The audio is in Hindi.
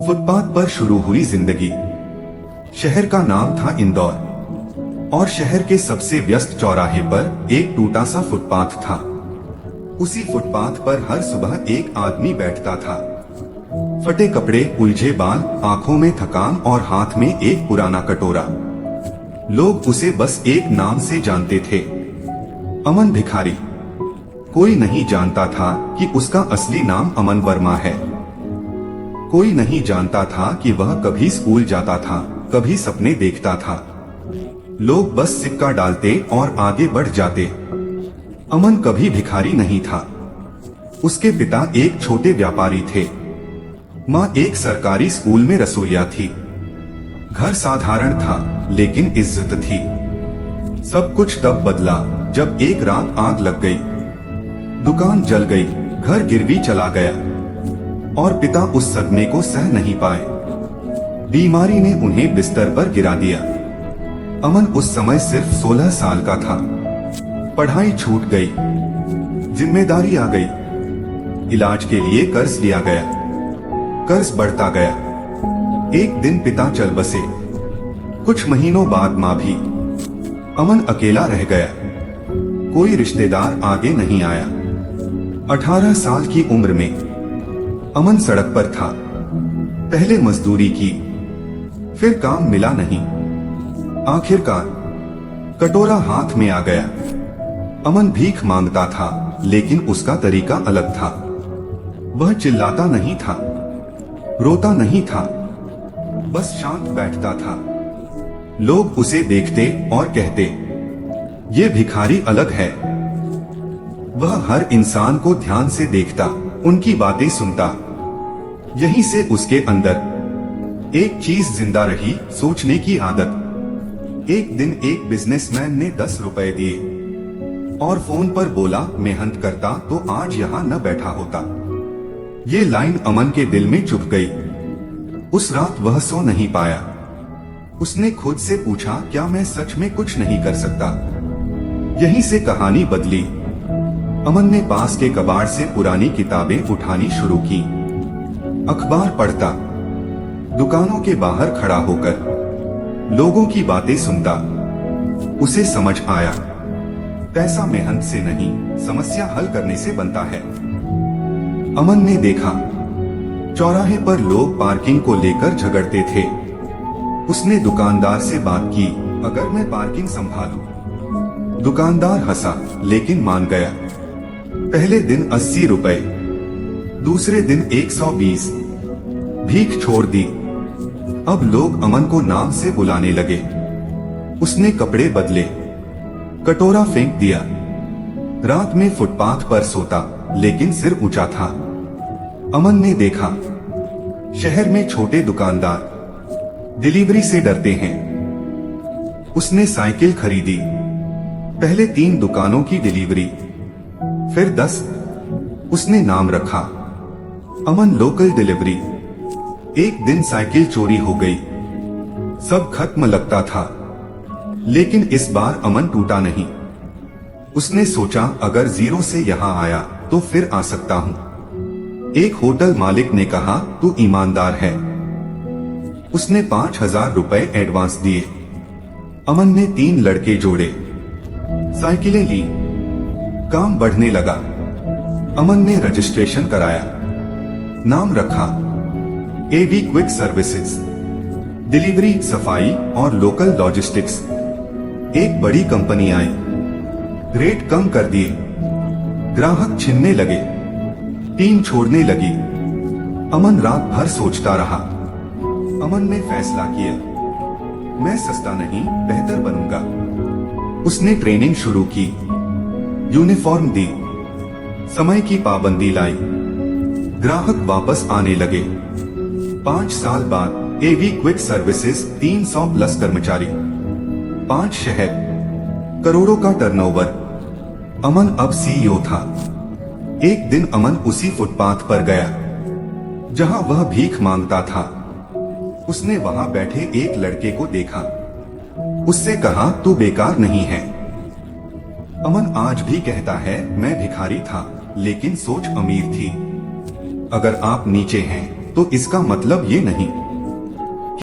फुटपाथ पर शुरू हुई जिंदगी। शहर का नाम था इंदौर और शहर के सबसे व्यस्त चौराहे पर एक टूटा सा फुटपाथ था। उसी फुटपाथ पर हर सुबह एक आदमी बैठता था। फटे कपड़े, उलझे बाल, आंखों में थकान और हाथ में एक पुराना कटोरा। लोग उसे बस एक नाम से जानते थे, अमन भिखारी। कोई नहीं जानता था कि उसका असली नाम अमन वर्मा है। कोई नहीं जानता था कि वह कभी स्कूल जाता था, कभी सपने देखता था। लोग बस सिक्का डालते और आगे बढ़ जाते। अमन कभी भिखारी नहीं था। उसके पिता एक छोटे व्यापारी थे। माँ एक सरकारी स्कूल में रसोइया थी। घर साधारण था लेकिन इज्जत थी। सब कुछ तब बदला जब एक रात आग लग गई। दुकान जल गई, घर गिरवी चला गया और पिता उस सदमे को सह नहीं पाए। बीमारी ने उन्हें बिस्तर पर गिरा दिया। अमन उस समय सिर्फ 16 साल का था। पढ़ाई छूट गई, जिम्मेदारी आ गई। इलाज के लिए कर्ज लिया गया, कर्ज बढ़ता गया। एक दिन पिता चल बसे, कुछ महीनों बाद माँ भी। अमन अकेला रह गया। कोई रिश्तेदार आगे नहीं आया। 18 साल की उम्र में अमन सड़क पर था। पहले मजदूरी की, फिर काम मिला नहीं। आखिरकार कटोरा हाथ में आ गया। अमन भीख मांगता था लेकिन उसका तरीका अलग था। वह चिल्लाता नहीं था, रोता नहीं था, बस शांत बैठता था। लोग उसे देखते और कहते, ये भिखारी अलग है। वह हर इंसान को ध्यान से देखता, उनकी बातें सुनता। यहीं से उसके अंदर एक चीज जिंदा रही, सोचने की आदत। एक दिन एक बिजनेसमैन ने 10 रुपए दिए और फोन पर बोला, मेहनत करता तो आज यहाँ न बैठा होता। ये लाइन अमन के दिल में चुभ गई। उस रात वह सो नहीं पाया। उसने खुद से पूछा, क्या मैं सच में कुछ नहीं कर सकता? यहीं से कहानी बदली। अमन ने पास के कबाड़ से पुरानी किताबें उठानी शुरू की। अखबार पढ़ता, दुकानों के बाहर खड़ा होकर लोगों की बातें सुनता। उसे समझ आया, पैसा मेहनत से नहीं, समस्या हल करने से बनता है। अमन ने देखा, चौराहे पर लोग पार्किंग को लेकर झगड़ते थे। उसने दुकानदार से बात की, अगर मैं पार्किंग संभालूं। दुकानदार हंसा लेकिन मान गया। पहले दिन 80 रुपए, दूसरे दिन 120। भीख छोड़ दी। अब लोग अमन को नाम से बुलाने लगे। उसने कपड़े बदले, कटोरा फेंक दिया। रात में फुटपाथ पर सोता लेकिन सिर ऊंचा था। अमन ने देखा, शहर में छोटे दुकानदार डिलीवरी से डरते हैं। उसने साइकिल खरीदी। पहले 3 दुकानों की डिलीवरी, फिर 10। उसने नाम रखा, अमन लोकल डिलीवरी। एक दिन साइकिल चोरी हो गई। सब खत्म लगता था लेकिन इस बार अमन टूटा नहीं। उसने सोचा, अगर 0 से यहाँ आया तो फिर आ सकता हूँ। एक होटल मालिक ने कहा, तू ईमानदार है। उसने 5000 रुपए एडवांस दिए। अमन ने 3 लड़के जोड़े, साइकिलें ली, काम बढ़ने लगा। अमन ने रजिस्ट्रेशन कराया, नाम रखा एवी क्विक सर्विसेज। डिलीवरी, सफाई और लोकल लॉजिस्टिक्स। एक बड़ी कंपनी आई, रेट कम कर दिए। ग्राहक छिनने लगे, टीम छोड़ने लगी। अमन रात भर सोचता रहा। अमन ने फैसला किया, मैं सस्ता नहीं, बेहतर बनूंगा। उसने ट्रेनिंग शुरू की, यूनिफॉर्म दी, समय की पाबंदी लाई। ग्राहक वापस आने लगे। 5 साल बाद एवी क्विक सर्विसेज, 300 प्लस कर्मचारी, 5 शहर, करोड़ों का टर्नओवर। अमन अब सीईओ था। एक दिन अमन उसी फुटपाथ पर गया जहां वह भीख मांगता था। उसने वहां बैठे एक लड़के को देखा। उससे कहा, तू बेकार नहीं है। अमन आज भी कहता है, मैं भिखारी था लेकिन सोच अमीर थी। अगर आप नीचे हैं तो तो इसका मतलब ये नहीं